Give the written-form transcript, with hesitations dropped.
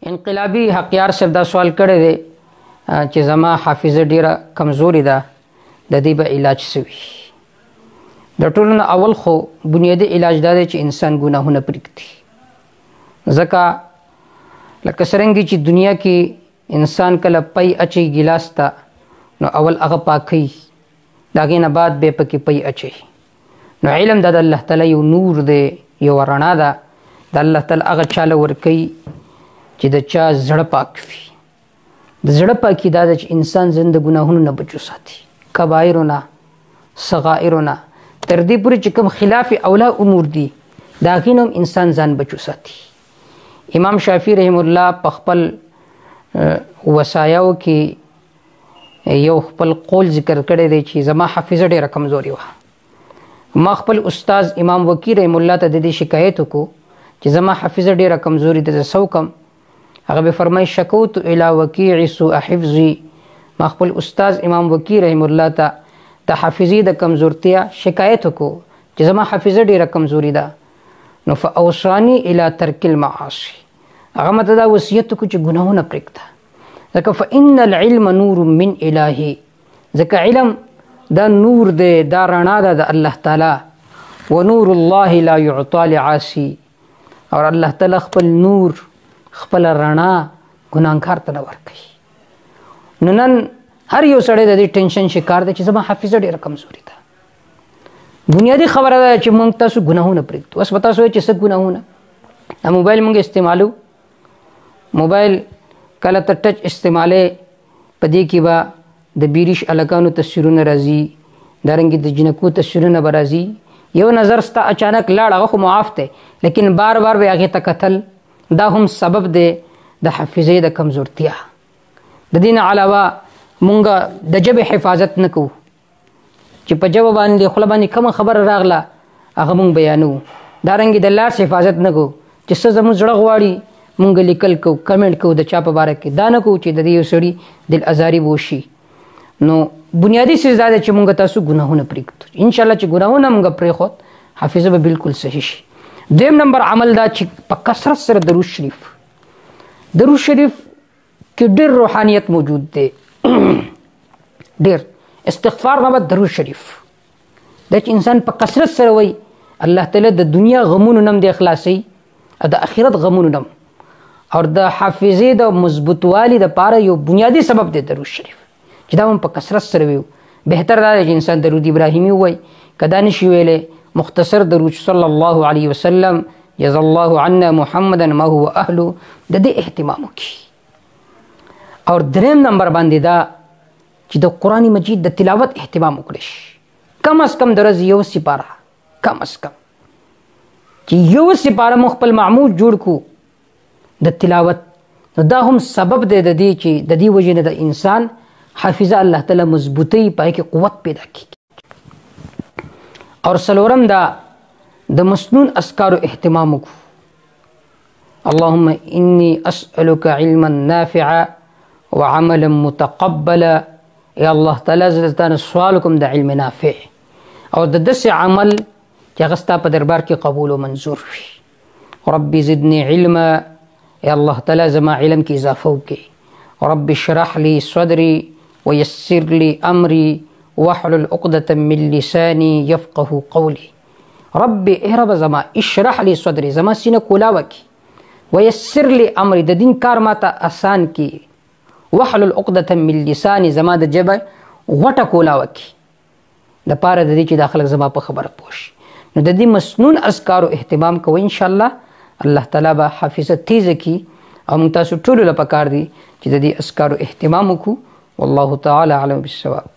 انقلابی حقیار صاحب دا سوال کړی دی چې زما حافظه ډیره کمزوري ده د دې به علاج څه وي. د ټولو نه اول خو بنیادي علاج دا دی چې انسان ګناهونه پرېږدي، ځکه لکه څرنګه چې دنیا کې انسان کله پی اچي ګیلاس ته نو اول هغه پاکوي، د هغې نه بعد بیا پکې پی اچوي. نو علم دا د الله تعالی یو نور دی، یو رڼا ده، د الله تعالی هغه چاله ورکوي چې د چا زړه پاک وي. د زړه پاکي دا ده چې انسان ځان د ګناهونو نه بچو ساتي، کبایرو نه، صغایرو نه، تر دې پورې چې کوم خلاف اولا امور دي د هغې نه هم انسان ځان بچو ساتي. امام شافعي رحم الله په خپل وصایاو کې یو خپل قول ذکر کړی دی چې زما حافظه ډېره کمزوري وه. ما خپل استاذ امام وکیع رحم الله ته د دې شکایت وکړو چې زما حافظه ډېره کمزوري ده، زه څه وکړم؟ هغه به فرمایي شکوت الی وکیع سوء حفظي. ما خپل استاذ امام وکیع رحم الله ته د حافظې د کمزورتیا شکایت وکړو چې زما حافظه ډېره کمزوري ده. نو فاوصانی الی ترک المعاصي، هغه ماته دا وصیت وکړو چې ګناهونه پرېږده، ځکه فان العلم نور من الهي، ځکه علم دا نور دی، دا رڼا ده د الله تعالی. ونور الله لا یعطى لعاصي، اور الله تعالی خپل نور خپل رڼا ګناهګار ته نه ورکوي. نو نن هر یو سړی د دې ټینشن شکار دی چې زما حافظه ډېره کمزوري ده. بنیادي خبره ده چې موږ تاسو ګناهونه پرېږدو. اوس به تاسو وایئ چې څه ګناهونه؟ دا موبایل موږ استعمالو، موبایل کله ته ټچ استعمالې، په دې کې به د بیریش الکانو تصویرونه راځي، دارنګې د جنکو تصویرونه به راځي. یو نظر ستا اچانک لاړ، هغه خو معاف دی، لیکن بار بار به هغې ته کتل، دا هم سبب دی د حافظې د کمزورتیا. د دې نه علاوه مونږ د ژبې حفاظت نه کوو، چې په ژبه باندې خوله باندې کومه خبره راغله هغه مونږ بیانوو. دارنګې د لاس حفاظت نه کوو، چې څه زموږ زړه غواړي مونږ لیکل کوو، کمنټ کوو د چا په باره کې، دا نه کوو چې د دې یو سړي دل ازاري به وشي. نو بنیادي څیز دا دی چې مونږ تاسو ګناهونه پرېږدو. انشاءالله چې ګناهونه مونږ پرېښود، حافظه به بالکل صحیح شي. دویم نمبر عمل دا چې په کثرت سره درود شریف کې ډېر روحانیت موجود دی. ډېر استغفار نه بعد درود شریف دا چې انسان په کثرت سره وایي، الله تعالی د دنیا غمونو نه هم د خلاصوي او د آخرت غمونو نه هم. او د حافظې د مضبوطوالي دپاره یو بنیادي سبب دی درود شریف، چې دا هم په کثرت سره ویو. بهتر دا دی چې انسان درود ابراهیمي ووایي، که دا نشي ویلی مختصر درود صلی الله علیه وسلم جزا الله عنا محمدا ما هو اهلو، د دې اهتمام وکړي. او دریم نمبر باندې دا چې د قرآن مجید د تلاوت اهتمام وکړي شي، کم از کم د ورځې یو سپاره، کم از کم چې یو سپاره مو خپل معمول جوړ کړو د تلاوت. نو دا هم سبب دی د دې چې د دې وجې نه د انسان حافظه الله تعالی مضبوطوي، پای کې قوت پیدا کړي. اور څلورم دا د مسنون اذکارو اهتمام وکړو. اللهم انی اسألک علما نافعا وعملا متقبلا، یا الله تعالی زه درته سوال کوم د علم نافع او د داسې عمل چې هغه ستا په دربار کې قبول او منظور وي. ربي زدني علما، یا الله تعالی زما علم کې اضافه وکړي. ربي اشرح لي صدري ويسر لي امري واحلل عقدة من لساني يفقه قولي. ربي اے رب زما اشرح لي صدري، زما سینه کولاوه کی، ويسر لي امري، د دین کار ماته آسان کی، واحلل عقدة من لساني، زما د ژبه غوټه کولاوه کی، د پاره د دې چې د خلک زما په خبره پوه شي. نو د دې مسنون اذکارو اهتمام کوئ، انشاءالله الله تعالی به حافظه تیزه کی. او موږ تاسو ټولو له پکار دي چې د دې اذکارو اهتمام وکړو. والله تعالی اعلم بالصواب.